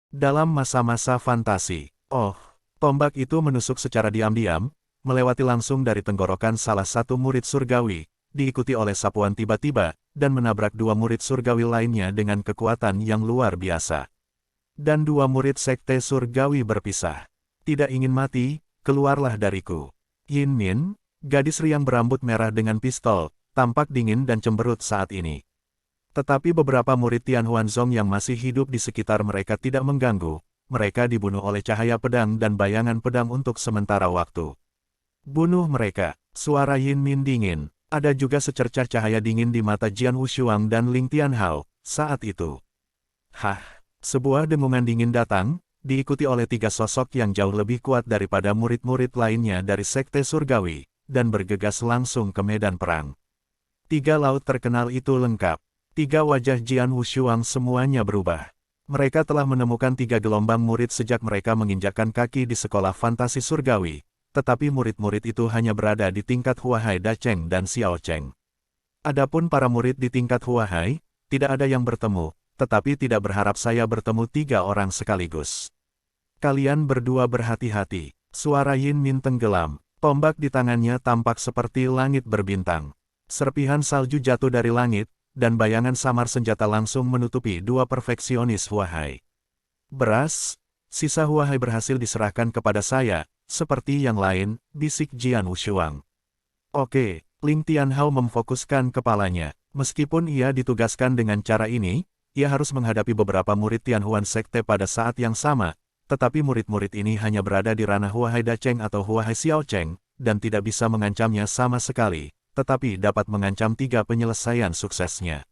Dalam masa-masa fantasi, tombak itu menusuk secara diam-diam, melewati langsung dari tenggorokan salah satu murid surgawi, diikuti oleh sapuan tiba-tiba, dan menabrak dua murid surgawi lainnya dengan kekuatan yang luar biasa. Dan dua murid sekte surgawi berpisah. Tidak ingin mati, keluarlah dariku. Yin Min, gadis riang berambut merah dengan pistol, tampak dingin dan cemberut saat ini. Tetapi beberapa murid Tian Huanzong yang masih hidup di sekitar mereka tidak mengganggu, mereka dibunuh oleh cahaya pedang dan bayangan pedang untuk sementara waktu. Bunuh mereka, suara Yin Min dingin, ada juga secercah cahaya dingin di mata Jian Wushuang dan Ling Tianhao, saat itu. Hah, sebuah dengungan dingin datang, diikuti oleh tiga sosok yang jauh lebih kuat daripada murid-murid lainnya dari Sekte Surgawi, dan bergegas langsung ke medan perang. Tiga laut terkenal itu lengkap. Tiga wajah Jian Wushuang semuanya berubah. Mereka telah menemukan tiga gelombang murid sejak mereka menginjakkan kaki di sekolah fantasi surgawi, tetapi murid-murid itu hanya berada di tingkat Huahai Dacheng dan Xiao Cheng. Adapun para murid di tingkat Huahai, tidak ada yang bertemu, tetapi tidak berharap saya bertemu tiga orang sekaligus. Kalian berdua berhati-hati, suara Yin Min tenggelam, tombak di tangannya tampak seperti langit berbintang. Serpihan salju jatuh dari langit, dan bayangan samar senjata langsung menutupi dua perfeksionis Huahai. Beras, sisa Huahai berhasil diserahkan kepada saya, seperti yang lain, bisik Jian Wushuang. Oke, Ling Tianhao memfokuskan kepalanya. Meskipun ia ditugaskan dengan cara ini, ia harus menghadapi beberapa murid Tianhuan Sekte pada saat yang sama, tetapi murid-murid ini hanya berada di ranah Huahai Dacheng atau Huahai Xiao Cheng, dan tidak bisa mengancamnya sama sekali, tetapi dapat mengancam tiga penyelesaian suksesnya.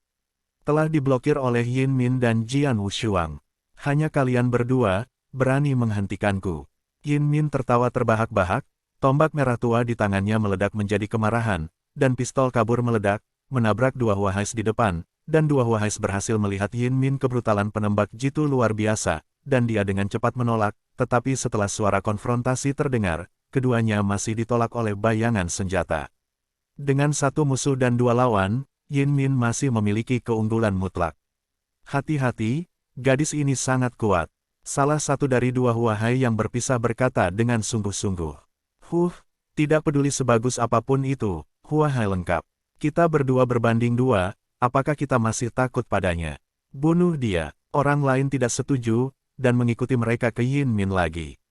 Telah diblokir oleh Yin Min dan Jian Wushuang. Hanya kalian berdua, berani menghentikanku. Yin Min tertawa terbahak-bahak, tombak merah tua di tangannya meledak menjadi kemarahan, dan pistol kabur meledak, menabrak dua Huahais di depan, dan dua Huahais berhasil melihat Yin Min kebrutalan penembak jitu luar biasa, dan dia dengan cepat menolak, tetapi setelah suara konfrontasi terdengar, keduanya masih ditolak oleh bayangan senjata. Dengan satu musuh dan dua lawan, Yin Min masih memiliki keunggulan mutlak. Hati-hati, gadis ini sangat kuat. Salah satu dari dua Huahai yang berpisah berkata dengan sungguh-sungguh. Tidak peduli sebagus apapun itu, Huahai lengkap. Kita berdua berbanding dua, apakah kita masih takut padanya? Bunuh dia. Orang lain tidak setuju, dan mengikuti mereka ke Yin Min lagi.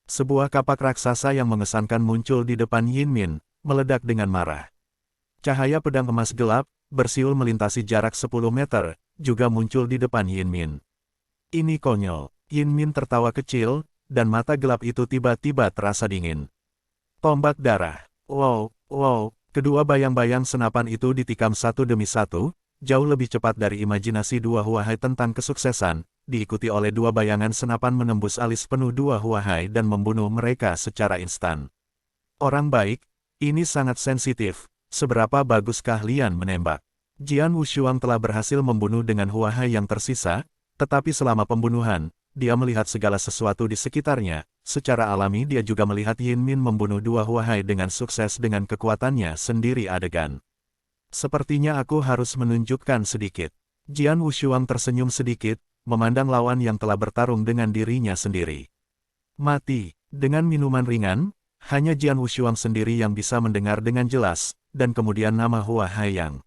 Sebuah kapak raksasa yang mengesankan muncul di depan Yin Min, meledak dengan marah. Cahaya pedang emas gelap, bersiul melintasi jarak 10 meter, juga muncul di depan Yin Min. Ini konyol, Yin Min tertawa kecil, dan mata gelap itu tiba-tiba terasa dingin. Tombak darah. Wow, kedua bayang-bayang senapan itu ditikam satu demi satu, jauh lebih cepat dari imajinasi dua Huahai tentang kesuksesan, diikuti oleh dua bayangan senapan menembus alis penuh dua Huahai dan membunuh mereka secara instan. Orang baik, ini sangat sensitif, seberapa bagus keahlian menembak. Jian Wushuang telah berhasil membunuh dengan Huahai yang tersisa, tetapi selama pembunuhan, dia melihat segala sesuatu di sekitarnya. Secara alami dia juga melihat Yin Min membunuh dua Huahai dengan sukses dengan kekuatannya sendiri adegan. Sepertinya aku harus menunjukkan sedikit. Jian Wushuang tersenyum sedikit, memandang lawan yang telah bertarung dengan dirinya sendiri. Mati. Dengan minuman ringan, hanya Jian Wushuang sendiri yang bisa mendengar dengan jelas, dan kemudian nama Huahai yang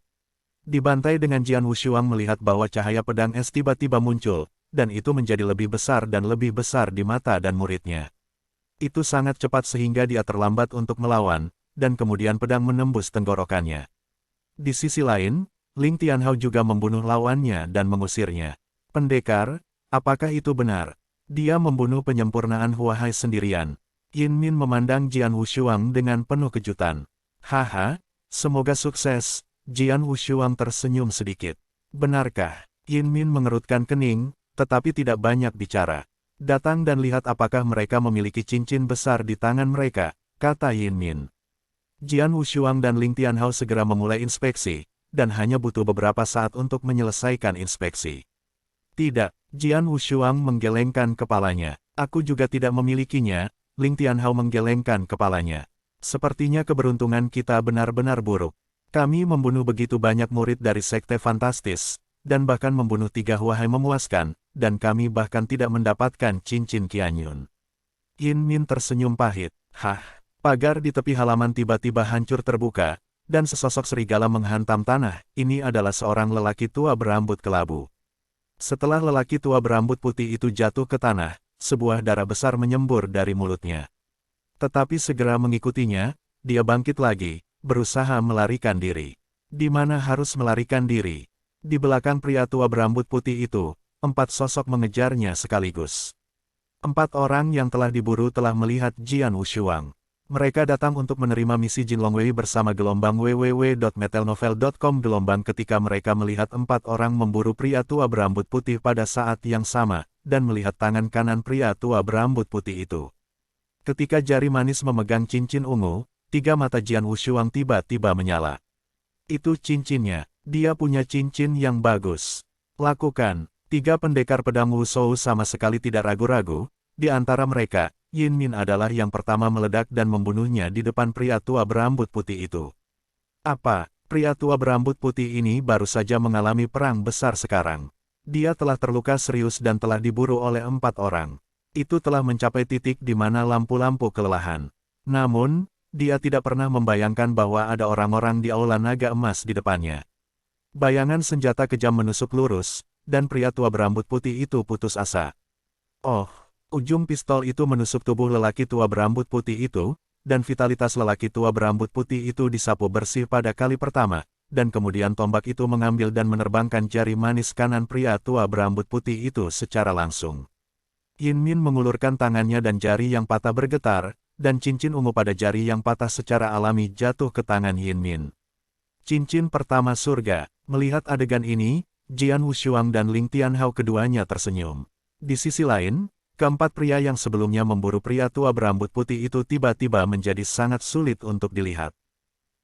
dibantai dengan Jian Wushuang melihat bahwa cahaya pedang es tiba-tiba muncul, dan itu menjadi lebih besar dan lebih besar di mata dan muridnya. Itu sangat cepat sehingga dia terlambat untuk melawan, dan kemudian pedang menembus tenggorokannya. Di sisi lain, Ling Tianhao juga membunuh lawannya dan mengusirnya. Pendekar, apakah itu benar? Dia membunuh penyempurnaan Huahai sendirian. Yin Min memandang Jian Wushuang dengan penuh kejutan. Haha, semoga sukses. Jian Wushuang tersenyum sedikit. Benarkah? Yin Min mengerutkan kening, tetapi tidak banyak bicara. Datang dan lihat apakah mereka memiliki cincin besar di tangan mereka, kata Yin Min. Jian Wushuang dan Ling Tianhao segera memulai inspeksi, dan hanya butuh beberapa saat untuk menyelesaikan inspeksi. Tidak, Jian Wushuang menggelengkan kepalanya. Aku juga tidak memilikinya, Ling Tianhao menggelengkan kepalanya. Sepertinya keberuntungan kita benar-benar buruk. Kami membunuh begitu banyak murid dari sekte fantastis, dan bahkan membunuh 3 Huahai memuaskan, dan kami bahkan tidak mendapatkan cincin Qianyun. Yin Min tersenyum pahit. Hah, pagar di tepi halaman tiba-tiba hancur terbuka, dan sesosok serigala menghantam tanah. Ini adalah seorang lelaki tua berambut kelabu. Setelah lelaki tua berambut putih itu jatuh ke tanah, sebuah darah besar menyembur dari mulutnya. Tetapi segera mengikutinya, dia bangkit lagi, berusaha melarikan diri. Di mana harus melarikan diri? Di belakang pria tua berambut putih itu, 4 sosok mengejarnya sekaligus. 4 orang yang telah diburu telah melihat Jian Wushuang. Mereka datang untuk menerima misi Jin Longwei bersama gelombang www.metelnovel.com gelombang ketika mereka melihat 4 orang memburu pria tua berambut putih pada saat yang sama, dan melihat tangan kanan pria tua berambut putih itu. Ketika jari manis memegang cincin ungu, 3 mata Jian Wushuang tiba-tiba menyala. Itu cincinnya, dia punya cincin yang bagus. Lakukan. 3 pendekar pedang Wusou sama sekali tidak ragu-ragu, di antara mereka, Yin Min adalah yang pertama meledak dan membunuhnya di depan pria tua berambut putih itu. Apa, pria tua berambut putih ini baru saja mengalami perang besar sekarang. Dia telah terluka serius dan telah diburu oleh 4 orang. Itu telah mencapai titik di mana lampu-lampu kelelahan. Namun, dia tidak pernah membayangkan bahwa ada orang-orang di aula naga emas di depannya. Bayangan senjata kejam menusuk lurus, dan pria tua berambut putih itu putus asa. Oh! Ujung pistol itu menusuk tubuh lelaki tua berambut putih itu, dan vitalitas lelaki tua berambut putih itu disapu bersih pada kali pertama, dan kemudian tombak itu mengambil dan menerbangkan jari manis kanan pria tua berambut putih itu secara langsung. Yin Min mengulurkan tangannya dan jari yang patah bergetar, dan cincin ungu pada jari yang patah secara alami jatuh ke tangan Yin Min. Cincin pertama surga. Melihat adegan ini, Jian Wushuang dan Ling Tianhao keduanya tersenyum. Di sisi lain, keempat pria yang sebelumnya memburu pria tua berambut putih itu tiba-tiba menjadi sangat sulit untuk dilihat.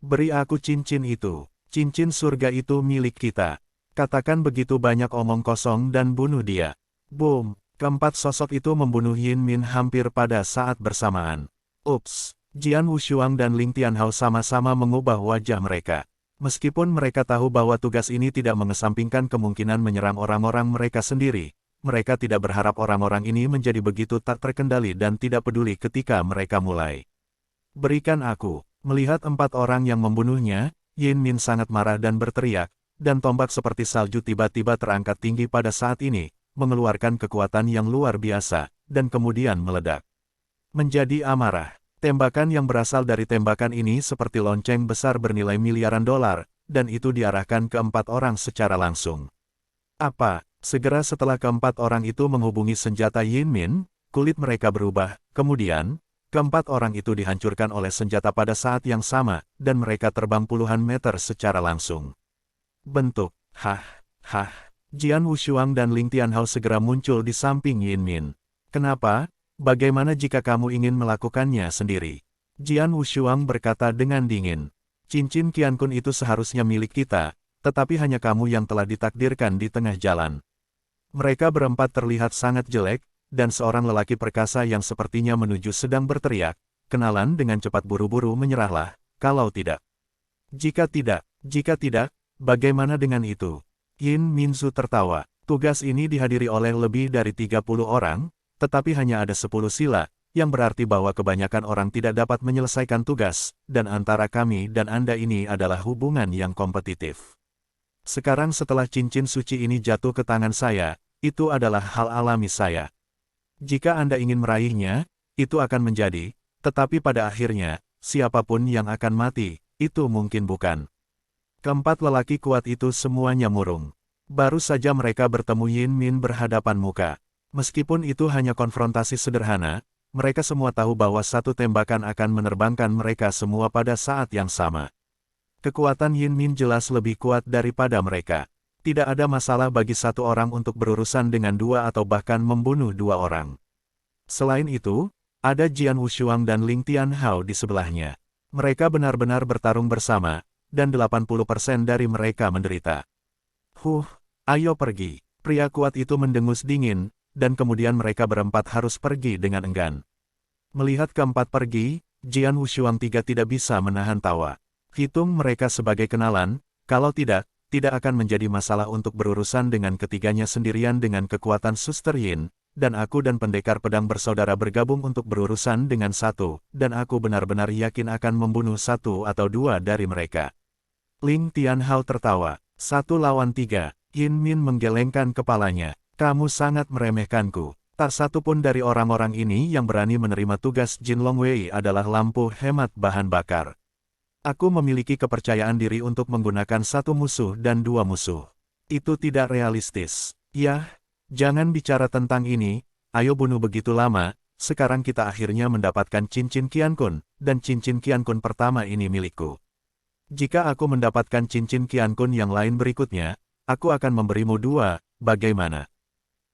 Beri aku cincin itu. Cincin surga itu milik kita. Katakan begitu banyak omong kosong dan bunuh dia. Boom! Keempat sosok itu membunuh Yin Min hampir pada saat bersamaan. Ups! Jian Wushuang dan Ling Tianhao sama-sama mengubah wajah mereka. Meskipun mereka tahu bahwa tugas ini tidak mengesampingkan kemungkinan menyerang orang-orang mereka sendiri, mereka tidak berharap orang-orang ini menjadi begitu tak terkendali dan tidak peduli ketika mereka mulai. Berikan aku. Melihat 4 orang yang membunuhnya, Yin Min sangat marah dan berteriak, dan tombak seperti salju tiba-tiba terangkat tinggi pada saat ini, mengeluarkan kekuatan yang luar biasa, dan kemudian meledak. Menjadi amarah. Tembakan yang berasal dari tembakan ini seperti lonceng besar bernilai miliaran dolar, dan itu diarahkan ke 4 orang secara langsung. Apa? Segera setelah keempat orang itu menghubungi senjata Yin Min, kulit mereka berubah, kemudian, keempat orang itu dihancurkan oleh senjata pada saat yang sama, dan mereka terbang puluhan meter secara langsung. Bentuk, Jian Wushuang dan Ling Tianhao segera muncul di samping Yin Min. Kenapa? Bagaimana jika kamu ingin melakukannya sendiri? Jian Wushuang berkata dengan dingin. Cincin Qiankun itu seharusnya milik kita, tetapi hanya kamu yang telah ditakdirkan di tengah jalan. Mereka berempat terlihat sangat jelek, dan seorang lelaki perkasa yang sepertinya menuju sedang berteriak, kenalan dengan cepat buru-buru menyerahlah, kalau tidak. Jika tidak, bagaimana dengan itu? Yin Minzu tertawa, tugas ini dihadiri oleh lebih dari 30 orang, tetapi hanya ada 10 sila, yang berarti bahwa kebanyakan orang tidak dapat menyelesaikan tugas, dan antara kami dan Anda ini adalah hubungan yang kompetitif. Sekarang setelah cincin suci ini jatuh ke tangan saya, itu adalah hal alami saya. Jika Anda ingin meraihnya, itu akan menjadi, tetapi pada akhirnya, siapapun yang akan mati, itu mungkin bukan. Keempat lelaki kuat itu semuanya murung. Baru saja mereka bertemu Yin Min berhadapan muka. Meskipun itu hanya konfrontasi sederhana, mereka semua tahu bahwa satu tembakan akan menerbangkan mereka semua pada saat yang sama. Kekuatan Yin Min jelas lebih kuat daripada mereka. Tidak ada masalah bagi satu orang untuk berurusan dengan 2 atau bahkan membunuh 2 orang. Selain itu, ada Jian Wushuang dan Ling Tianhao di sebelahnya. Mereka benar-benar bertarung bersama, dan 80% dari mereka menderita. Ayo pergi. Pria kuat itu mendengus dingin, dan kemudian mereka berempat harus pergi dengan enggan. Melihat keempat pergi, Jian Wushuang tidak bisa menahan tawa. Hitung mereka sebagai kenalan, kalau tidak, tidak akan menjadi masalah untuk berurusan dengan ketiganya sendirian dengan kekuatan Suster Yin, dan aku dan pendekar pedang bersaudara bergabung untuk berurusan dengan satu, dan aku benar-benar yakin akan membunuh satu atau dua dari mereka. Ling Tianhao tertawa. 1 lawan 3, Yin Min menggelengkan kepalanya. Kamu sangat meremehkanku. Tak satu pun dari orang-orang ini yang berani menerima tugas Jin Longwei adalah lampu hemat bahan bakar. Aku memiliki kepercayaan diri untuk menggunakan satu musuh dan dua musuh. Itu tidak realistis. Yah, jangan bicara tentang ini, ayo bunuh begitu lama, sekarang kita akhirnya mendapatkan cincin Qiankun, dan cincin Qiankun pertama ini milikku. Jika aku mendapatkan cincin Qiankun yang lain berikutnya, aku akan memberimu dua, bagaimana?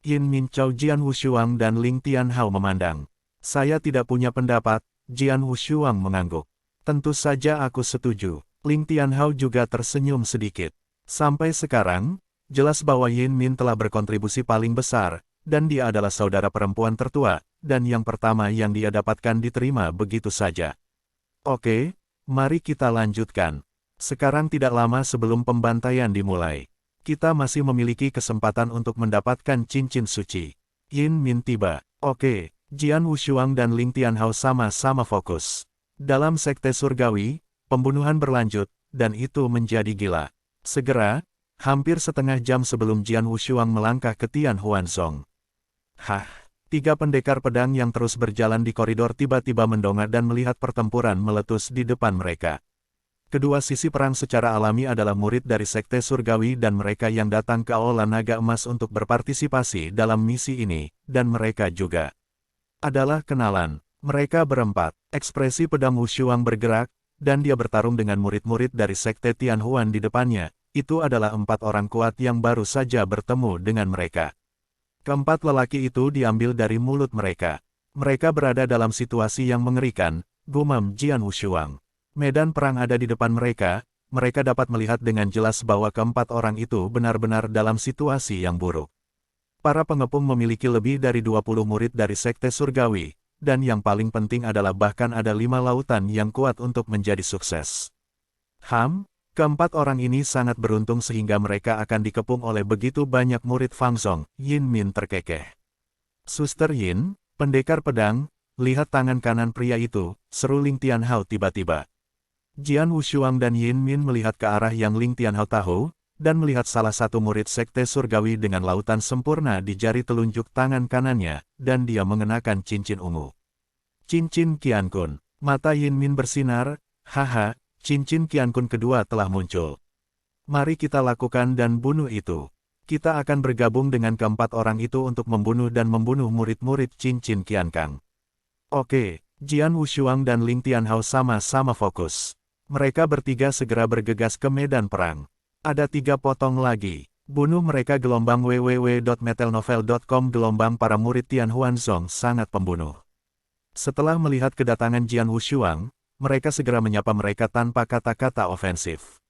Yin Min Chao, Jian Wushuang dan Ling Tianhao memandang. Saya tidak punya pendapat, Jian Wushuang mengangguk. Tentu saja aku setuju. Ling Tianhao juga tersenyum sedikit. Sampai sekarang, jelas bahwa Yin Min telah berkontribusi paling besar, dan dia adalah saudara perempuan tertua, dan yang pertama yang dia dapatkan diterima begitu saja. Oke, mari kita lanjutkan. Sekarang tidak lama sebelum pembantaian dimulai. Kita masih memiliki kesempatan untuk mendapatkan cincin suci. Yin Min tiba. Oke, Jian Wushuang dan Ling Tianhao sama-sama fokus. Dalam sekte surgawi, pembunuhan berlanjut, dan itu menjadi gila. Segera, hampir setengah jam sebelum Jian Wushuang melangkah ke Tian Huanzong. Hah, 3 pendekar pedang yang terus berjalan di koridor tiba-tiba mendongak dan melihat pertempuran meletus di depan mereka. Kedua sisi perang secara alami adalah murid dari Sekte Surgawi dan mereka yang datang ke Aula Naga Emas untuk berpartisipasi dalam misi ini, dan mereka juga adalah kenalan. Mereka berempat, ekspresi pedang Wushuang bergerak, dan dia bertarung dengan murid-murid dari Sekte Tianhuan di depannya. Itu adalah 4 orang kuat yang baru saja bertemu dengan mereka. Keempat lelaki itu diambil dari mulut mereka. Mereka berada dalam situasi yang mengerikan, gumam Jian Wushuang. Medan perang ada di depan mereka, mereka dapat melihat dengan jelas bahwa keempat orang itu benar-benar dalam situasi yang buruk. Para pengepung memiliki lebih dari 20 murid dari Sekte Surgawi, dan yang paling penting adalah bahkan ada 5 lautan yang kuat untuk menjadi sukses. Keempat orang ini sangat beruntung sehingga mereka akan dikepung oleh begitu banyak murid Fang Zong. Yin Min terkekeh. Suster Yin, pendekar pedang, lihat tangan kanan pria itu, seru Ling Tianhao tiba-tiba. Jian Wushuang dan Yin Min melihat ke arah yang Ling Tianhao tahu, dan melihat salah satu murid Sekte Surgawi dengan lautan sempurna di jari telunjuk tangan kanannya, dan dia mengenakan cincin ungu. Cincin Qiankun. Mata Yin Min bersinar, haha, cincin Qiankun kedua telah muncul. Mari kita lakukan dan bunuh itu. Kita akan bergabung dengan keempat orang itu untuk membunuh dan membunuh murid-murid cincin Qiankang. Oke, Jian Wushuang dan Ling Tianhao sama-sama fokus. Mereka bertiga segera bergegas ke medan perang. Ada 3 potong lagi. Bunuh mereka gelombang www.metelnovel.com gelombang para murid Tian Huanzong sangat pembunuh. Setelah melihat kedatangan Jian Wushuang, mereka segera menyapa mereka tanpa kata-kata ofensif.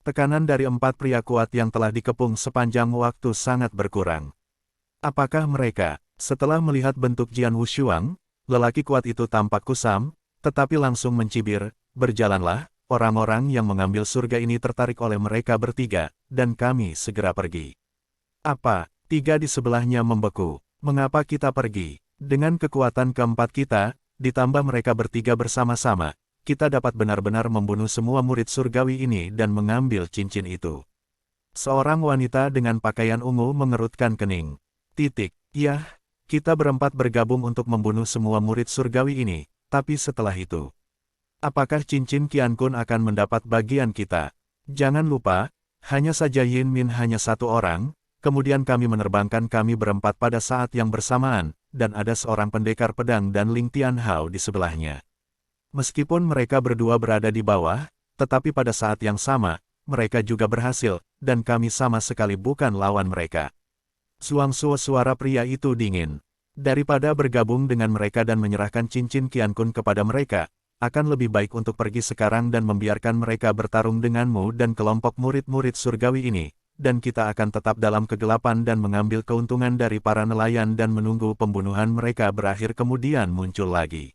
Tekanan dari 4 pria kuat yang telah dikepung sepanjang waktu sangat berkurang. Apakah mereka, setelah melihat bentuk Jian Wushuang, lelaki kuat itu tampak kusam, tetapi langsung mencibir, berjalanlah. Orang-orang yang mengambil surga ini tertarik oleh mereka bertiga, dan kami segera pergi. Apa? 3 di sebelahnya membeku. Mengapa kita pergi? Dengan kekuatan keempat kita, ditambah mereka bertiga bersama-sama, kita dapat benar-benar membunuh semua murid surgawi ini dan mengambil cincin itu. Seorang wanita dengan pakaian ungu mengerutkan kening. Yah, kita berempat bergabung untuk membunuh semua murid surgawi ini, tapi setelah itu, apakah cincin Qiankun akan mendapat bagian kita? Jangan lupa, hanya saja Yin Min hanya 1 orang, kemudian kami menerbangkan kami berempat pada saat yang bersamaan, dan ada seorang pendekar pedang dan Ling Tianhao di sebelahnya. Meskipun mereka berdua berada di bawah, tetapi pada saat yang sama, mereka juga berhasil, dan kami sama sekali bukan lawan mereka. Suara pria itu dingin. Daripada bergabung dengan mereka dan menyerahkan cincin Qiankun kepada mereka, akan lebih baik untuk pergi sekarang dan membiarkan mereka bertarung denganmu dan kelompok murid-murid surgawi ini, dan kita akan tetap dalam kegelapan dan mengambil keuntungan dari para nelayan dan menunggu pembunuhan mereka berakhir kemudian muncul lagi.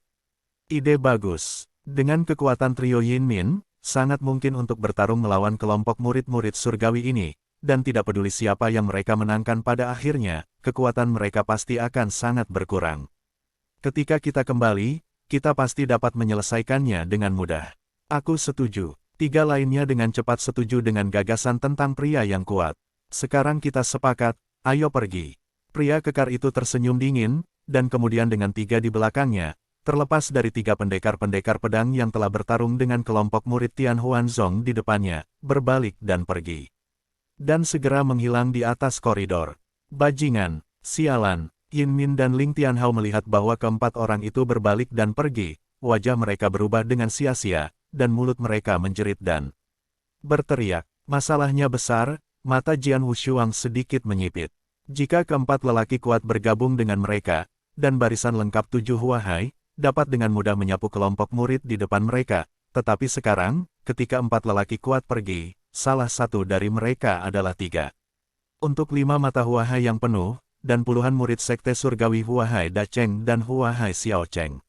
Ide bagus. Dengan kekuatan trio Yin Min, sangat mungkin untuk bertarung melawan kelompok murid-murid surgawi ini, dan tidak peduli siapa yang mereka menangkan pada akhirnya, kekuatan mereka pasti akan sangat berkurang. Ketika kita kembali, kita pasti dapat menyelesaikannya dengan mudah. Aku setuju. Tiga lainnya dengan cepat setuju dengan gagasan tentang pria yang kuat. Sekarang kita sepakat, ayo pergi. Pria kekar itu tersenyum dingin, dan kemudian dengan tiga di belakangnya, terlepas dari tiga pendekar-pendekar pedang yang telah bertarung dengan kelompok murid Tian Huanzong di depannya, berbalik dan pergi. Dan segera menghilang di atas koridor. Bajingan, sialan, Yin Min dan Ling Tianhao melihat bahwa keempat orang itu berbalik dan pergi, wajah mereka berubah dengan sia-sia, dan mulut mereka menjerit dan berteriak. Masalahnya besar, mata Jian Wushuang sedikit menyipit. Jika keempat lelaki kuat bergabung dengan mereka, dan barisan lengkap 7 huahai, dapat dengan mudah menyapu kelompok murid di depan mereka, tetapi sekarang, ketika 4 lelaki kuat pergi, salah satu dari mereka adalah 3. Untuk 5 mata huahai yang penuh, dan puluhan murid sekte surgawi huahai Da Cheng dan huahai Xiao Cheng.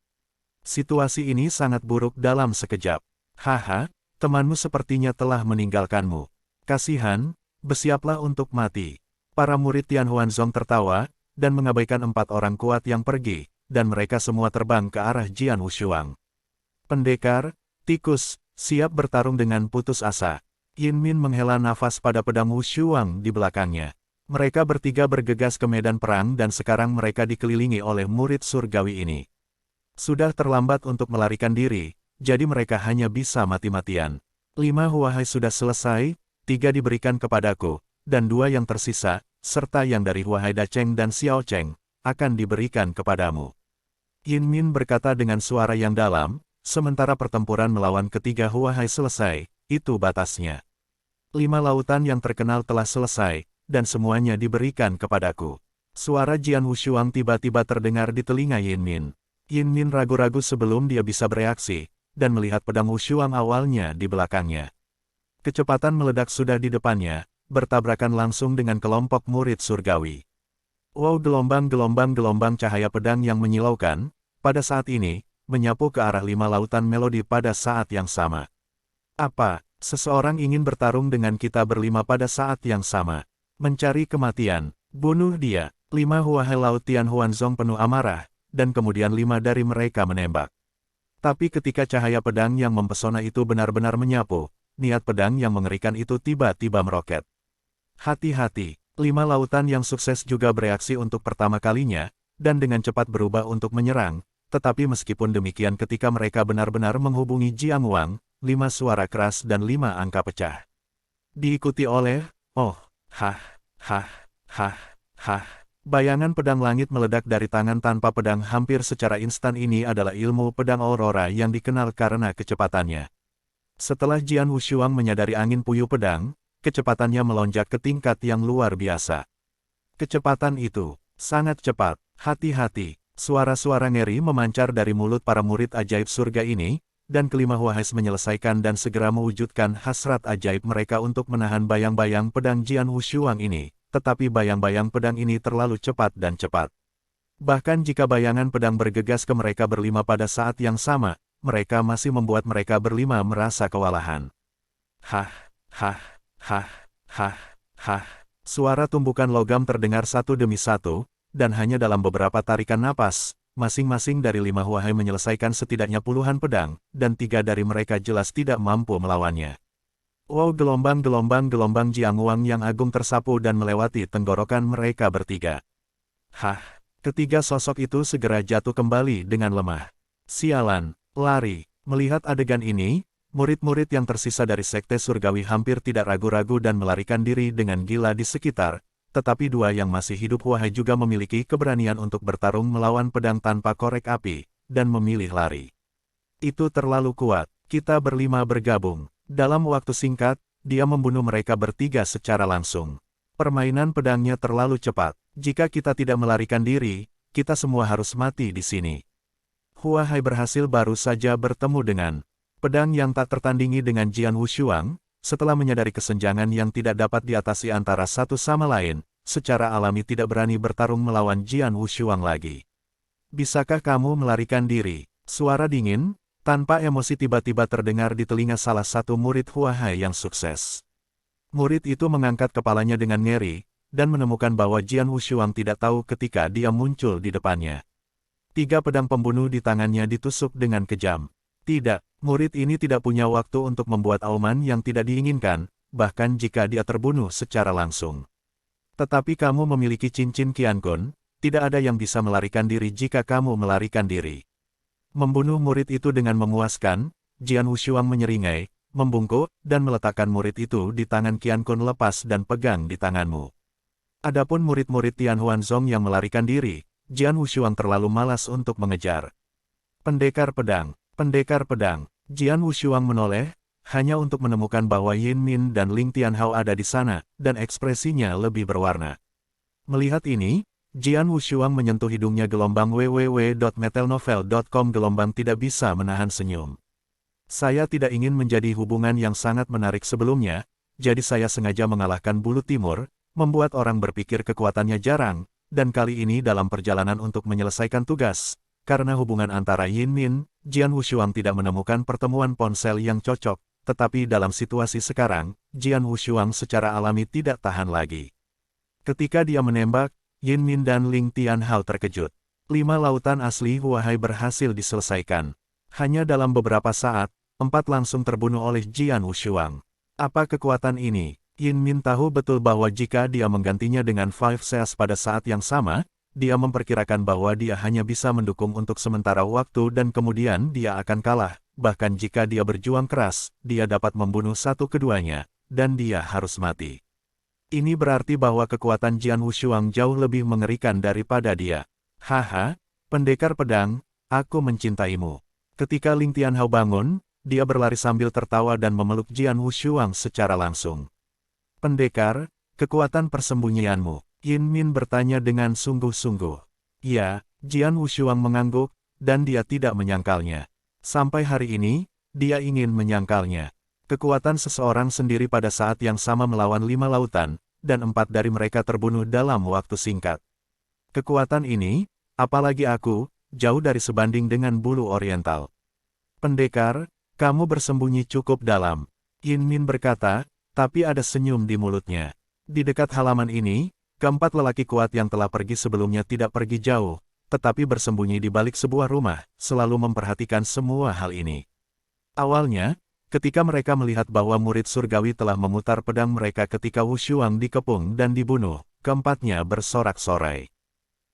Situasi ini sangat buruk dalam sekejap. Haha, temanmu sepertinya telah meninggalkanmu. Kasihan, bersiaplah untuk mati. Para murid Tian Huanzong tertawa, dan mengabaikan 4 orang kuat yang pergi, dan mereka semua terbang ke arah Jian Wushuang. Pendekar, tikus, siap bertarung dengan putus asa. Yin Min menghela nafas pada pedang Wushuang di belakangnya. Mereka bertiga bergegas ke medan perang dan sekarang mereka dikelilingi oleh murid surgawi ini. Sudah terlambat untuk melarikan diri, jadi mereka hanya bisa mati-matian. 5 huahai sudah selesai, 3 diberikan kepadaku, dan 2 yang tersisa, serta yang dari huahai Da Cheng dan Xiao Cheng, akan diberikan kepadamu. Yin Min berkata dengan suara yang dalam, sementara pertempuran melawan ketiga huahai selesai, itu batasnya. 5 lautan yang terkenal telah selesai, dan semuanya diberikan kepadaku. Suara Jian Wushuang tiba-tiba terdengar di telinga Yin Min. Yin Min ragu-ragu sebelum dia bisa bereaksi, dan melihat pedang Wushuang awalnya di belakangnya. Kecepatan meledak sudah di depannya, bertabrakan langsung dengan kelompok murid surgawi. Wow, gelombang cahaya pedang yang menyilaukan, pada saat ini, menyapu ke arah 5 lautan melodi pada saat yang sama. Apa, seseorang ingin bertarung dengan kita berlima pada saat yang sama? Mencari kematian, bunuh dia. 5 huahai laut Tian Huanzong penuh amarah, dan kemudian 5 dari mereka menembak. Tapi ketika cahaya pedang yang mempesona itu benar-benar menyapu, niat pedang yang mengerikan itu tiba-tiba meroket. Hati-hati, 5 lautan yang sukses juga bereaksi untuk pertama kalinya, dan dengan cepat berubah untuk menyerang, tetapi meskipun demikian ketika mereka benar-benar menghubungi Jiang Wang, 5 suara keras dan 5 angka pecah. Diikuti oleh, oh, hah, hah, hah, hah. Bayangan pedang langit meledak dari tangan tanpa pedang hampir secara instan. Ini adalah ilmu pedang Aurora yang dikenal karena kecepatannya. Setelah Jian Wushuang menyadari angin puyuh pedang, kecepatannya melonjak ke tingkat yang luar biasa. Kecepatan itu sangat cepat. Hati-hati, suara-suara ngeri memancar dari mulut para murid ajaib surga ini, dan kelima huahai menyelesaikan dan segera mewujudkan hasrat ajaib mereka untuk menahan bayang-bayang pedang Jian Wushuang ini, tetapi bayang-bayang pedang ini terlalu cepat dan cepat. Bahkan jika bayangan pedang bergegas ke mereka berlima pada saat yang sama, mereka masih membuat mereka berlima merasa kewalahan. Hah, hah, hah, hah, hah. Suara tumbukan logam terdengar satu demi satu, dan hanya dalam beberapa tarikan napas, masing-masing dari 5 huahai menyelesaikan setidaknya puluhan pedang, dan 3 dari mereka jelas tidak mampu melawannya. Wow, gelombang Jiang Wang yang agung tersapu dan melewati tenggorokan mereka bertiga. Hah, ketiga sosok itu segera jatuh kembali dengan lemah. Sialan, lari. Melihat adegan ini, murid-murid yang tersisa dari sekte surgawi hampir tidak ragu-ragu dan melarikan diri dengan gila di sekitar, tetapi 2 yang masih hidup huahai juga memiliki keberanian untuk bertarung melawan pedang tanpa korek api, dan memilih lari. Itu terlalu kuat, kita berlima bergabung. Dalam waktu singkat, dia membunuh mereka bertiga secara langsung. Permainan pedangnya terlalu cepat. Jika kita tidak melarikan diri, kita semua harus mati di sini. Huahai berhasil baru saja bertemu dengan pedang yang tak tertandingi dengan Jian Wushuang, setelah menyadari kesenjangan yang tidak dapat diatasi antara satu sama lain, secara alami tidak berani bertarung melawan Jian Wushuang lagi. Bisakah kamu melarikan diri? Suara dingin, Tanpa emosi tiba-tiba terdengar di telinga salah satu murid Huahai yang sukses. Murid itu mengangkat kepalanya dengan ngeri, dan menemukan bahwa Jian Wushuang tidak tahu ketika dia muncul di depannya. 3 pedang pembunuh di tangannya ditusuk dengan kejam. Tidak, murid ini tidak punya waktu untuk membuat auman yang tidak diinginkan, bahkan jika dia terbunuh secara langsung. Tetapi kamu memiliki cincin Qiankun, tidak ada yang bisa melarikan diri jika kamu melarikan diri. Membunuh murid itu dengan memuaskan, Jian Wushuang menyeringai, membungkuk, dan meletakkan murid itu di tangan Qiankun lepas dan pegang di tanganmu. Adapun murid-murid Tian Huanzong yang melarikan diri, Jian Wushuang terlalu malas untuk mengejar. Pendekar pedang, Jian Wushuang menoleh, hanya untuk menemukan bahwa Yin Min dan Ling Tianhao ada di sana, dan ekspresinya lebih berwarna. Melihat ini, Jian Wushuang menyentuh hidungnya. Gelombang www.metelnovel.com. Gelombang tidak bisa menahan senyum. Saya tidak ingin menjadi hubungan yang sangat menarik sebelumnya, jadi saya sengaja mengalahkan bulu timur, membuat orang berpikir kekuatannya jarang, dan kali ini dalam perjalanan untuk menyelesaikan tugas, karena hubungan antara Yin Min, Jian Wushuang tidak menemukan pertemuan ponsel yang cocok, tetapi dalam situasi sekarang, Jian Wushuang secara alami tidak tahan lagi. Ketika dia menembak, Yin Min dan Ling Tianhao terkejut. 5 lautan asli Huahai berhasil diselesaikan. Hanya dalam beberapa saat, 4 langsung terbunuh oleh Jian Wushuang. Apa kekuatan ini? Yin Min tahu betul bahwa jika dia menggantinya dengan Five Seas pada saat yang sama, dia memperkirakan bahwa dia hanya bisa mendukung untuk sementara waktu dan kemudian dia akan kalah. Bahkan jika dia berjuang keras, dia dapat membunuh satu keduanya, dan dia harus mati. Ini berarti bahwa kekuatan Jian Wushuang jauh lebih mengerikan daripada dia. Haha, pendekar pedang, aku mencintaimu. Ketika Ling Tianhao bangun, dia berlari sambil tertawa dan memeluk Jian Wushuang secara langsung. Pendekar, kekuatan persembunyianmu, Yin Min bertanya dengan sungguh-sungguh. Ya, Jian Wushuang mengangguk, dan dia tidak menyangkalnya. Sampai hari ini, dia ingin menyangkalnya. Kekuatan seseorang sendiri pada saat yang sama melawan 5 lautan, dan 4 dari mereka terbunuh dalam waktu singkat. Kekuatan ini, apalagi aku, jauh dari sebanding dengan bulu oriental. Pendekar, kamu bersembunyi cukup dalam. Yin Min berkata, tapi ada senyum di mulutnya. Di dekat halaman ini, keempat lelaki kuat yang telah pergi sebelumnya tidak pergi jauh, tetapi bersembunyi di balik sebuah rumah, selalu memperhatikan semua hal ini. Awalnya, ketika mereka melihat bahwa murid surgawi telah memutar pedang mereka ketika Wushuang dikepung dan dibunuh, keempatnya bersorak-sorai.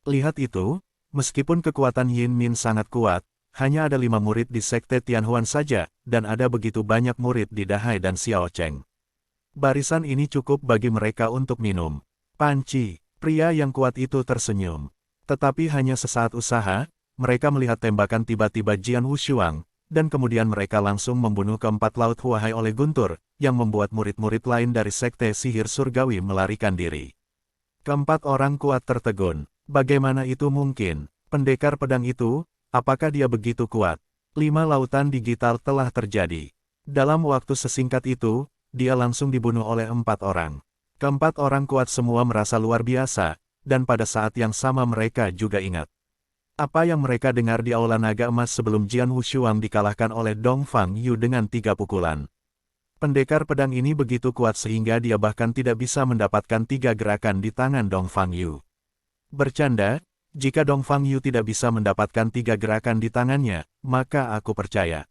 Lihat itu, meskipun kekuatan Yin Min sangat kuat, hanya ada 5 murid di Sekte Tianhuan saja, dan ada begitu banyak murid di Dahai dan Xiao Cheng. Barisan ini cukup bagi mereka untuk minum. Panci, pria yang kuat itu tersenyum. Tetapi hanya sesaat usaha, mereka melihat tembakan tiba-tiba Jian Wushuang, dan kemudian mereka langsung membunuh keempat laut Huahai oleh guntur, yang membuat murid-murid lain dari Sekte Sihir Surgawi melarikan diri. Keempat orang kuat tertegun. Bagaimana itu mungkin? Pendekar pedang itu, apakah dia begitu kuat? 5 lautan digital telah terjadi. Dalam waktu sesingkat itu, dia langsung dibunuh oleh 4 orang. Keempat orang kuat semua merasa luar biasa, dan pada saat yang sama mereka juga ingat apa yang mereka dengar di Aula Naga Emas sebelum Jian Wushuang dikalahkan oleh Dong Fang Yu dengan 3 pukulan. Pendekar pedang ini begitu kuat sehingga dia bahkan tidak bisa mendapatkan 3 gerakan di tangan Dong Fang Yu. Bercanda, jika Dong Fang Yu tidak bisa mendapatkan 3 gerakan di tangannya, maka aku percaya.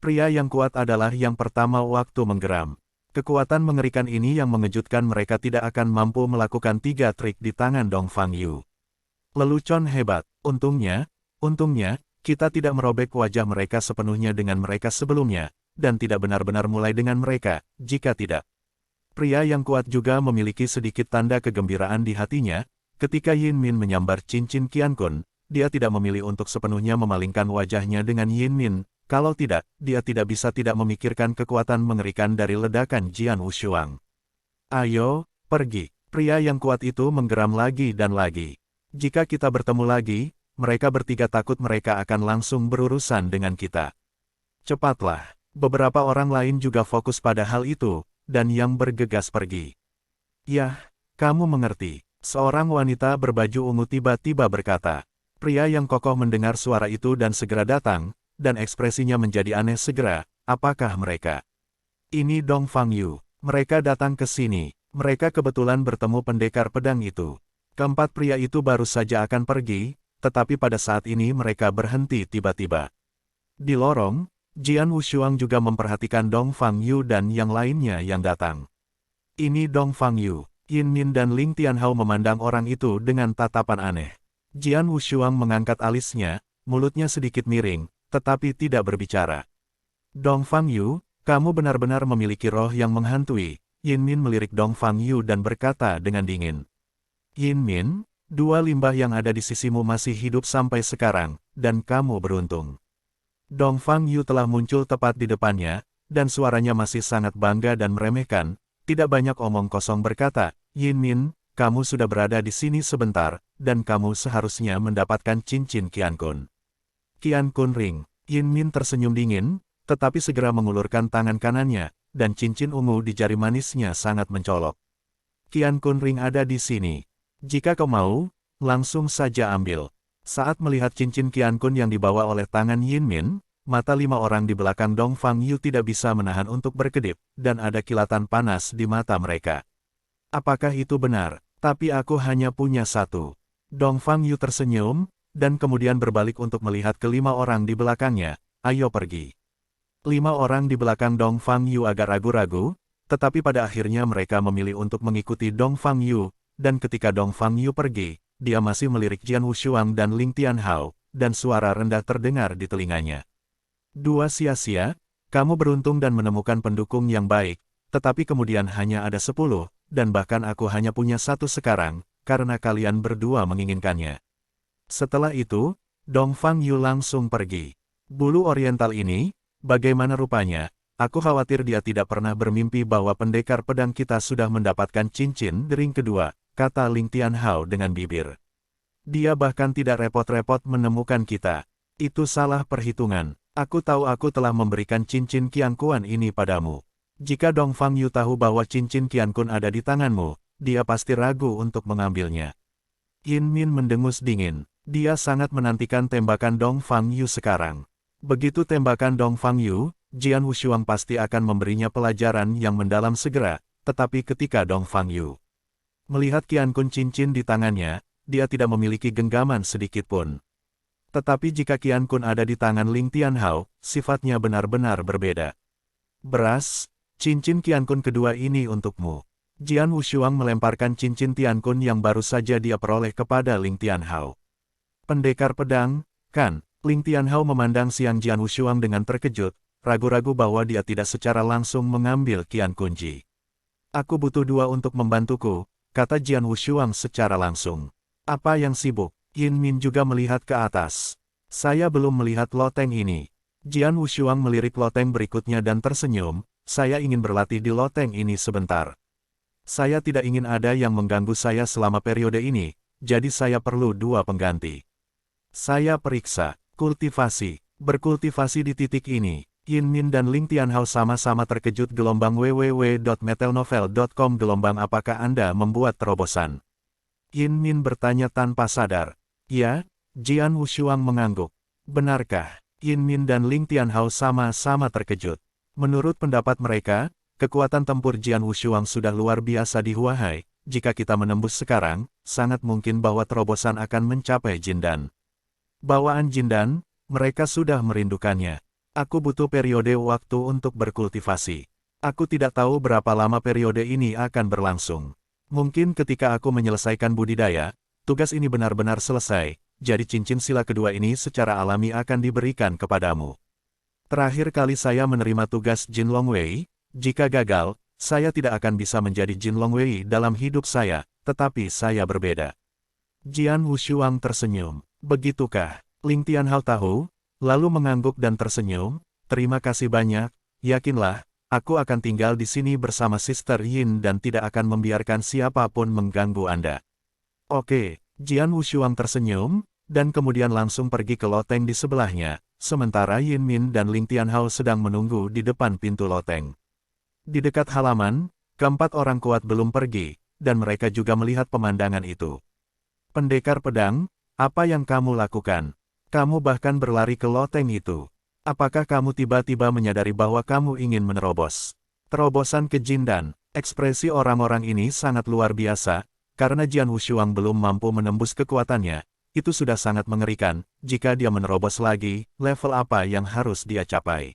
Pria yang kuat adalah yang pertama waktu menggeram. Kekuatan mengerikan ini yang mengejutkan mereka tidak akan mampu melakukan 3 trik di tangan Dong Fang Yu. Lelucon hebat, untungnya, kita tidak merobek wajah mereka sepenuhnya dengan mereka sebelumnya, dan tidak benar-benar mulai dengan mereka, jika tidak. Pria yang kuat juga memiliki sedikit tanda kegembiraan di hatinya, ketika Yin Min menyambar cincin Qiankun, dia tidak memilih untuk sepenuhnya memalingkan wajahnya dengan Yin Min. Kalau tidak, dia tidak bisa tidak memikirkan kekuatan mengerikan dari ledakan Jian Wushuang. Ayo, pergi. Pria yang kuat itu menggeram lagi dan lagi. Jika kita bertemu lagi, mereka bertiga takut mereka akan langsung berurusan dengan kita. Cepatlah. Beberapa orang lain juga fokus pada hal itu, dan yang bergegas pergi. Yah, kamu mengerti. Seorang wanita berbaju ungu tiba-tiba berkata. Pria yang kokoh mendengar suara itu dan segera datang, dan ekspresinya menjadi aneh segera. Apakah mereka? Ini Dong Fangyu. Mereka datang ke sini. Mereka kebetulan bertemu pendekar pedang itu. Keempat pria itu baru saja akan pergi, tetapi pada saat ini mereka berhenti tiba-tiba. Di lorong, Jian Wushuang juga memperhatikan Dong Fangyu dan yang lainnya yang datang. Ini Dong Fangyu. Yin Min dan Ling Tianhao memandang orang itu dengan tatapan aneh. Jian Wushuang mengangkat alisnya, mulutnya sedikit miring, tetapi tidak berbicara. Dong Fangyu, kamu benar-benar memiliki roh yang menghantui. Yin Min melirik Dong Fangyu dan berkata dengan dingin. Yin Min, dua limbah yang ada di sisimu masih hidup sampai sekarang, dan kamu beruntung. Dong Fangyu telah muncul tepat di depannya, dan suaranya masih sangat bangga dan meremehkan. Tidak banyak omong kosong berkata, Yin Min, kamu sudah berada di sini sebentar, dan kamu seharusnya mendapatkan cincin Qian Kun. Qian Kun Ring. Yin Min tersenyum dingin, tetapi segera mengulurkan tangan kanannya, dan cincin ungu di jari manisnya sangat mencolok. Qian Kun Ring ada di sini. Jika kau mau, langsung saja ambil. Saat melihat cincin Qian Kun yang dibawa oleh tangan Yin Min, mata 5 orang di belakang Dong Fangyu tidak bisa menahan untuk berkedip, dan ada kilatan panas di mata mereka. Apakah itu benar? Tapi aku hanya punya satu. Dong Fangyu tersenyum, dan kemudian berbalik untuk melihat ke-5 orang di belakangnya. Ayo pergi. 5 orang di belakang Dong Fangyu agak ragu-ragu, tetapi pada akhirnya mereka memilih untuk mengikuti Dong Fangyu, dan ketika Dong Fangyu pergi, dia masih melirik Jian Wushuang dan Ling Tianhao, dan suara rendah terdengar di telinganya. Dua sia-sia, kamu beruntung dan menemukan pendukung yang baik, tetapi kemudian hanya ada 10, dan bahkan aku hanya punya 1 sekarang, karena kalian berdua menginginkannya. Setelah itu, Dong Fangyu langsung pergi. Bulu oriental ini, bagaimana rupanya? Aku khawatir dia tidak pernah bermimpi bahwa pendekar pedang kita sudah mendapatkan cincin di ring kedua, kata Ling Tianhao dengan bibir. Dia bahkan tidak repot-repot menemukan kita. Itu salah perhitungan. Aku tahu aku telah memberikan cincin Qian Kun ini padamu. Jika Dong Fangyu tahu bahwa cincin Qian Kun ada di tanganmu, dia pasti ragu untuk mengambilnya. Yin Min mendengus dingin. Dia sangat menantikan tembakan Dong Fangyu sekarang. Begitu tembakan Dong Fangyu, Jian Wushuang pasti akan memberinya pelajaran yang mendalam segera, tetapi ketika Dong Fangyu melihat Qian Kun cincin di tangannya, dia tidak memiliki genggaman sedikit pun. Tetapi jika Qian Kun ada di tangan Ling Tianhao, sifatnya benar-benar berbeda. Beras, cincin Qian Kun kedua ini untukmu. Jian Wushuang melemparkan cincin Qian Kun yang baru saja dia peroleh kepada Ling Tianhao. Pendekar pedang, kan? Ling Tianhao memandang Siang Jian Wushuang dengan terkejut, ragu-ragu bahwa dia tidak secara langsung mengambil Qian Kunji. Aku butuh 2 untuk membantuku, kata Jian Wushuang secara langsung. Apa yang sibuk? Yin Min juga melihat ke atas. Saya belum melihat loteng ini. Jian Wushuang melirik loteng berikutnya dan tersenyum, saya ingin berlatih di loteng ini sebentar. Saya tidak ingin ada yang mengganggu saya selama periode ini, jadi saya perlu 2 pengganti. Saya periksa. Kultivasi. Berkultivasi di titik ini. Yin Min dan Ling Tianhao sama-sama terkejut. Gelombang www.metalnovel.com. Gelombang apakah Anda membuat terobosan? Yin Min bertanya tanpa sadar. Ya, Jian Wushuang mengangguk. Benarkah? Yin Min dan Ling Tianhao sama-sama terkejut. Menurut pendapat mereka, kekuatan tempur Jian Wushuang sudah luar biasa di Huahai. Jika kita menembus sekarang, sangat mungkin bahwa terobosan akan mencapai Jindan. Bawaan Jindan, mereka sudah merindukannya. Aku butuh periode waktu untuk berkultivasi. Aku tidak tahu berapa lama periode ini akan berlangsung. Mungkin ketika aku menyelesaikan budidaya, tugas ini benar-benar selesai, jadi cincin sila kedua ini secara alami akan diberikan kepadamu. Terakhir kali saya menerima tugas Jin Longwei, jika gagal, saya tidak akan bisa menjadi Jin Longwei dalam hidup saya, tetapi saya berbeda. Jian Wushuang tersenyum. Begitukah? Ling Tianhao tahu, lalu mengangguk dan tersenyum. Terima kasih banyak, yakinlah, aku akan tinggal di sini bersama Sister Yin dan tidak akan membiarkan siapapun mengganggu Anda. Oke, Jian Wushuang tersenyum, dan kemudian langsung pergi ke loteng di sebelahnya, sementara Yin Min dan Ling Tianhao sedang menunggu di depan pintu loteng. Di dekat halaman, keempat orang kuat belum pergi, dan mereka juga melihat pemandangan itu. Pendekar pedang, apa yang kamu lakukan? Kamu bahkan berlari ke loteng itu. Apakah kamu tiba-tiba menyadari bahwa kamu ingin menerobos? Terobosan ke Jindan. Ekspresi orang-orang ini sangat luar biasa, karena Jian Wushuang belum mampu menembus kekuatannya. Itu sudah sangat mengerikan, jika dia menerobos lagi, level apa yang harus dia capai.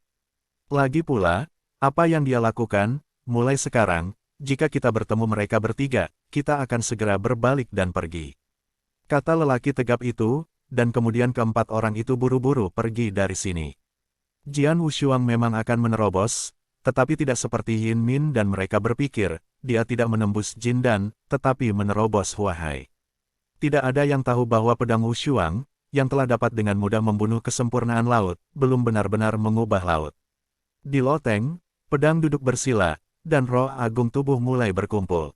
Lagi pula, apa yang dia lakukan, mulai sekarang, jika kita bertemu mereka bertiga, kita akan segera berbalik dan pergi. Kata lelaki tegap itu, dan kemudian keempat orang itu buru-buru pergi dari sini. Jian Wushuang memang akan menerobos, tetapi tidak seperti Yin Min dan mereka berpikir, dia tidak menembus Jindan, tetapi menerobos Huahai. Tidak ada yang tahu bahwa pedang Wushuang, yang telah dapat dengan mudah membunuh kesempurnaan laut, belum benar-benar mengubah laut. Di loteng, pedang duduk bersila, dan roh agung tubuh mulai berkumpul.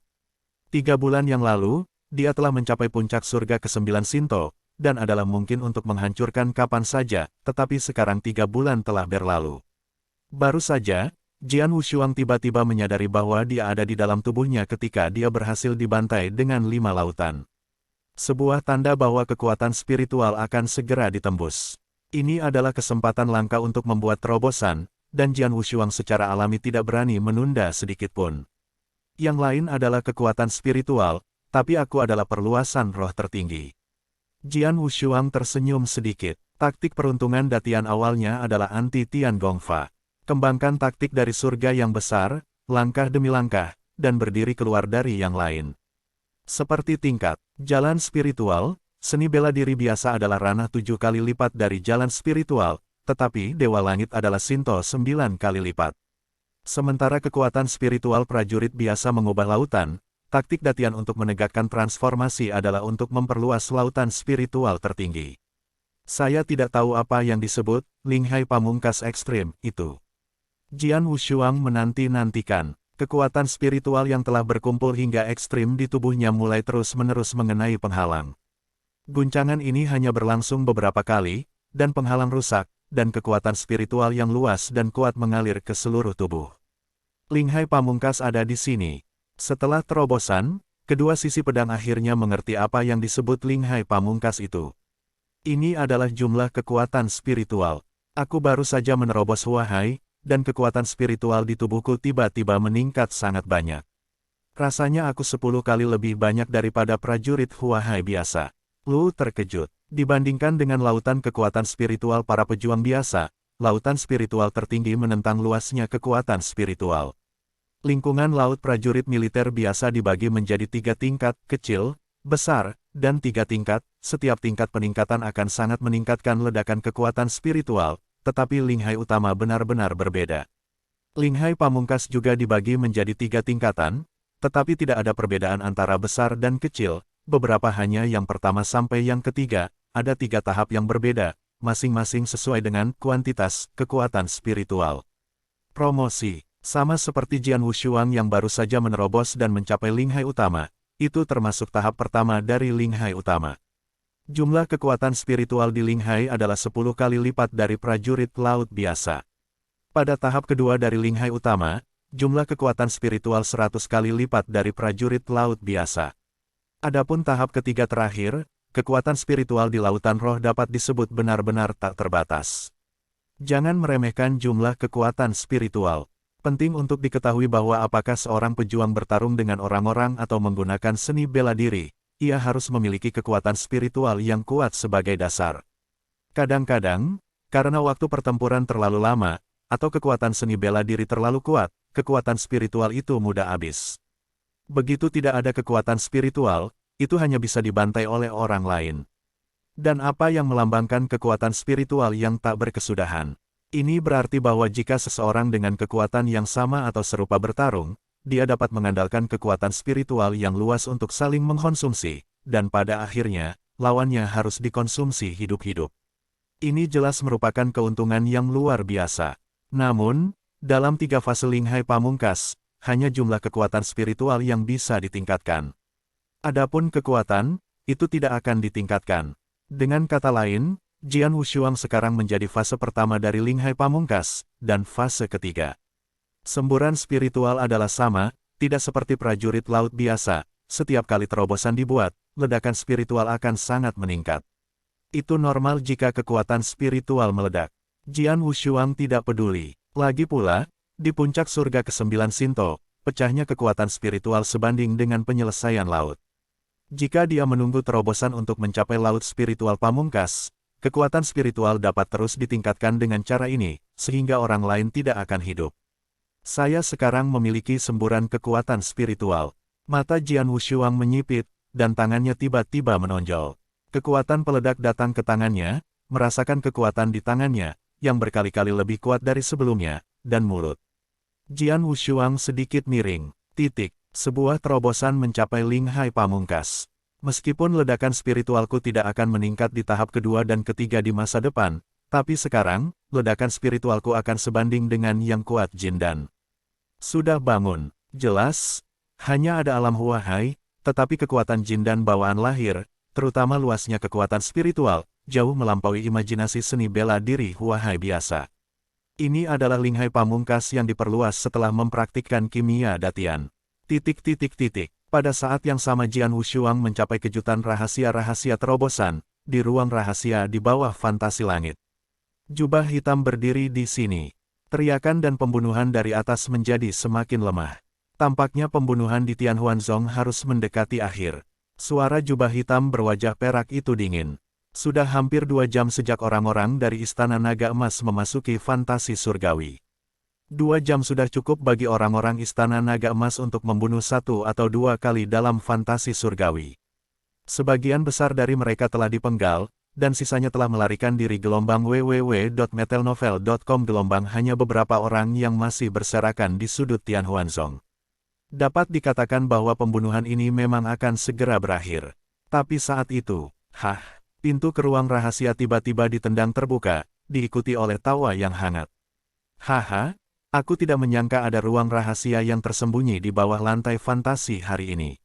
3 bulan yang lalu, dia telah mencapai puncak surga ke-9 Shinto, dan adalah mungkin untuk menghancurkan kapan saja, tetapi sekarang 3 bulan telah berlalu. Baru saja, Jian Wushuang tiba-tiba menyadari bahwa dia ada di dalam tubuhnya ketika dia berhasil dibantai dengan 5 lautan. Sebuah tanda bahwa kekuatan spiritual akan segera ditembus. Ini adalah kesempatan langka untuk membuat terobosan, dan Jian Wushuang secara alami tidak berani menunda sedikitpun. Yang lain adalah kekuatan spiritual, tapi aku adalah perluasan roh tertinggi. Jian Wushuang tersenyum sedikit. Taktik peruntungan Datian awalnya adalah anti-Tian Gongfa. Kembangkan taktik dari surga yang besar, langkah demi langkah, dan berdiri keluar dari yang lain. Seperti tingkat, jalan spiritual, seni bela diri biasa adalah ranah 7 kali lipat dari jalan spiritual, tetapi Dewa Langit adalah Shinto 9 kali lipat. Sementara kekuatan spiritual prajurit biasa mengubah lautan, taktik Datian untuk menegakkan transformasi adalah untuk memperluas lautan spiritual tertinggi. Saya tidak tahu apa yang disebut Linghai Pamungkas Ekstrim itu. Jian Wushuang menanti-nantikan. Kekuatan spiritual yang telah berkumpul hingga ekstrim di tubuhnya mulai terus-menerus mengenai penghalang. Guncangan ini hanya berlangsung beberapa kali, dan penghalang rusak, dan kekuatan spiritual yang luas dan kuat mengalir ke seluruh tubuh. Linghai Pamungkas ada di sini. Setelah terobosan, kedua sisi pedang akhirnya mengerti apa yang disebut Linghai Pamungkas itu. Ini adalah jumlah kekuatan spiritual. Aku baru saja menerobos Huahai, dan kekuatan spiritual di tubuhku tiba-tiba meningkat sangat banyak. Rasanya aku 10 kali lebih banyak daripada prajurit Huahai biasa. Lu terkejut. Dibandingkan dengan lautan kekuatan spiritual para pejuang biasa, lautan spiritual tertinggi menentang luasnya kekuatan spiritual. Lingkungan laut prajurit militer biasa dibagi menjadi 3 tingkat, kecil, besar, dan 3 tingkat. Setiap tingkat peningkatan akan sangat meningkatkan ledakan kekuatan spiritual, tetapi Linghai utama benar-benar berbeda. Linghai Pamungkas juga dibagi menjadi 3 tingkatan, tetapi tidak ada perbedaan antara besar dan kecil, beberapa hanya yang pertama sampai yang ketiga, ada 3 tahap yang berbeda, masing-masing sesuai dengan kuantitas kekuatan spiritual. Promosi. Sama seperti Jian Wushuang yang baru saja menerobos dan mencapai Linghai utama, itu termasuk tahap pertama dari Linghai utama. Jumlah kekuatan spiritual di Linghai adalah 10 kali lipat dari prajurit laut biasa. Pada tahap kedua dari Linghai utama, jumlah kekuatan spiritual 100 kali lipat dari prajurit laut biasa. Adapun tahap ketiga terakhir, kekuatan spiritual di lautan roh dapat disebut benar-benar tak terbatas. Jangan meremehkan jumlah kekuatan spiritual. Penting untuk diketahui bahwa apakah seorang pejuang bertarung dengan orang-orang atau menggunakan seni bela diri, ia harus memiliki kekuatan spiritual yang kuat sebagai dasar. Kadang-kadang, karena waktu pertempuran terlalu lama, atau kekuatan seni bela diri terlalu kuat, kekuatan spiritual itu mudah habis. Begitu tidak ada kekuatan spiritual, itu hanya bisa dibantai oleh orang lain. Dan apa yang melambangkan kekuatan spiritual yang tak berkesudahan? Ini berarti bahwa jika seseorang dengan kekuatan yang sama atau serupa bertarung, dia dapat mengandalkan kekuatan spiritual yang luas untuk saling mengkonsumsi, dan pada akhirnya, lawannya harus dikonsumsi hidup-hidup. Ini jelas merupakan keuntungan yang luar biasa. Namun, dalam 3 fase Linghai Pamungkas, hanya jumlah kekuatan spiritual yang bisa ditingkatkan. Adapun kekuatan, itu tidak akan ditingkatkan. Dengan kata lain, Jian Wushuang sekarang menjadi fase pertama dari Linghai Pamungkas, dan fase ketiga. Semburan spiritual adalah sama, tidak seperti prajurit laut biasa, setiap kali terobosan dibuat, ledakan spiritual akan sangat meningkat. Itu normal jika kekuatan spiritual meledak. Jian Wushuang tidak peduli. Lagi pula, di puncak surga ke-9 Shinto, pecahnya kekuatan spiritual sebanding dengan penyelesaian laut. Jika dia menunggu terobosan untuk mencapai laut spiritual pamungkas, kekuatan spiritual dapat terus ditingkatkan dengan cara ini, sehingga orang lain tidak akan hidup. Saya sekarang memiliki semburan kekuatan spiritual. Mata Jian Wushuang menyipit, dan tangannya tiba-tiba menonjol. Kekuatan peledak datang ke tangannya, merasakan kekuatan di tangannya, yang berkali-kali lebih kuat dari sebelumnya, dan mulut Jian Wushuang sedikit miring. Sebuah terobosan mencapai Ling Hai Pamungkas. Meskipun ledakan spiritualku tidak akan meningkat di tahap kedua dan ketiga di masa depan, tapi sekarang, ledakan spiritualku akan sebanding dengan yang kuat Jindan. Sudah bangun. Jelas, hanya ada alam Huahai, tetapi kekuatan Jindan bawaan lahir, terutama luasnya kekuatan spiritual, jauh melampaui imajinasi seni bela diri Huahai biasa. Ini adalah Ling Hai Pamungkas yang diperluas setelah mempraktikkan kimia datian. Pada saat yang sama Jian Wushuang mencapai kejutan rahasia-rahasia terobosan, di ruang rahasia di bawah fantasi langit. Jubah hitam berdiri di sini. Teriakan dan pembunuhan dari atas menjadi semakin lemah. Tampaknya pembunuhan di Tianhuanzong harus mendekati akhir. Suara jubah hitam berwajah perak itu dingin. Sudah hampir 2 jam sejak orang-orang dari Istana Naga Emas memasuki fantasi surgawi. 2 jam sudah cukup bagi orang-orang Istana Naga Emas untuk membunuh 1 atau 2 kali dalam fantasi surgawi. Sebagian besar dari mereka telah dipenggal, dan sisanya telah melarikan diri. Gelombang www.metelnovel.com. Gelombang hanya beberapa orang yang masih berserakan di sudut Tianhuanzong. Dapat dikatakan bahwa pembunuhan ini memang akan segera berakhir. Tapi saat itu, pintu ke ruang rahasia tiba-tiba ditendang terbuka, diikuti oleh tawa yang hangat. Aku tidak menyangka ada ruang rahasia yang tersembunyi di bawah lantai fantasi hari ini.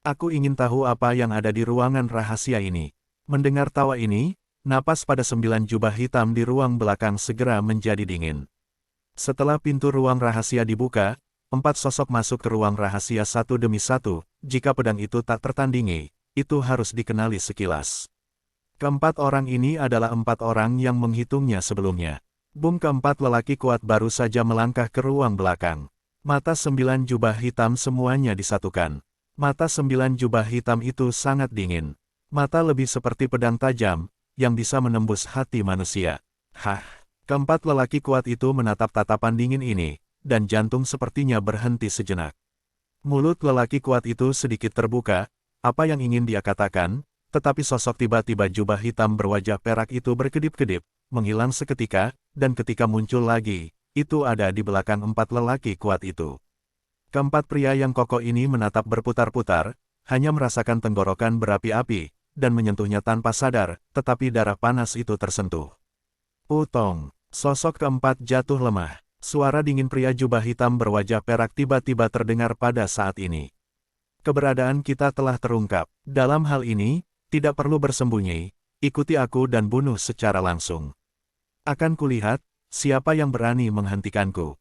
Aku ingin tahu apa yang ada di ruangan rahasia ini. Mendengar tawa ini, napas pada 9 jubah hitam di ruang belakang segera menjadi dingin. Setelah pintu ruang rahasia dibuka, 4 sosok masuk ke ruang rahasia satu demi satu. Jika pedang itu tak tertandingi, itu harus dikenali sekilas. Keempat orang ini adalah 4 orang yang menghitungnya sebelumnya. Keempat lelaki kuat baru saja melangkah ke ruang belakang. Mata 9 jubah hitam semuanya disatukan. Mata 9 jubah hitam itu sangat dingin. Mata lebih seperti pedang tajam, yang bisa menembus hati manusia. Keempat lelaki kuat itu menatap tatapan dingin ini, dan jantung sepertinya berhenti sejenak. Mulut lelaki kuat itu sedikit terbuka, apa yang ingin dia katakan? Tetapi sosok tiba-tiba jubah hitam berwajah perak itu berkedip-kedip, menghilang seketika, dan ketika muncul lagi, itu ada di belakang 4 lelaki kuat itu. Keempat pria yang kokoh ini menatap berputar-putar, hanya merasakan tenggorokan berapi-api, dan menyentuhnya tanpa sadar, tetapi darah panas itu tersentuh. Putong, sosok keempat jatuh lemah. Suara dingin pria jubah hitam berwajah perak tiba-tiba terdengar pada saat ini. Keberadaan kita telah terungkap. Dalam hal ini, tidak perlu bersembunyi, ikuti aku dan bunuh secara langsung. Akan kulihat, siapa yang berani menghentikanku.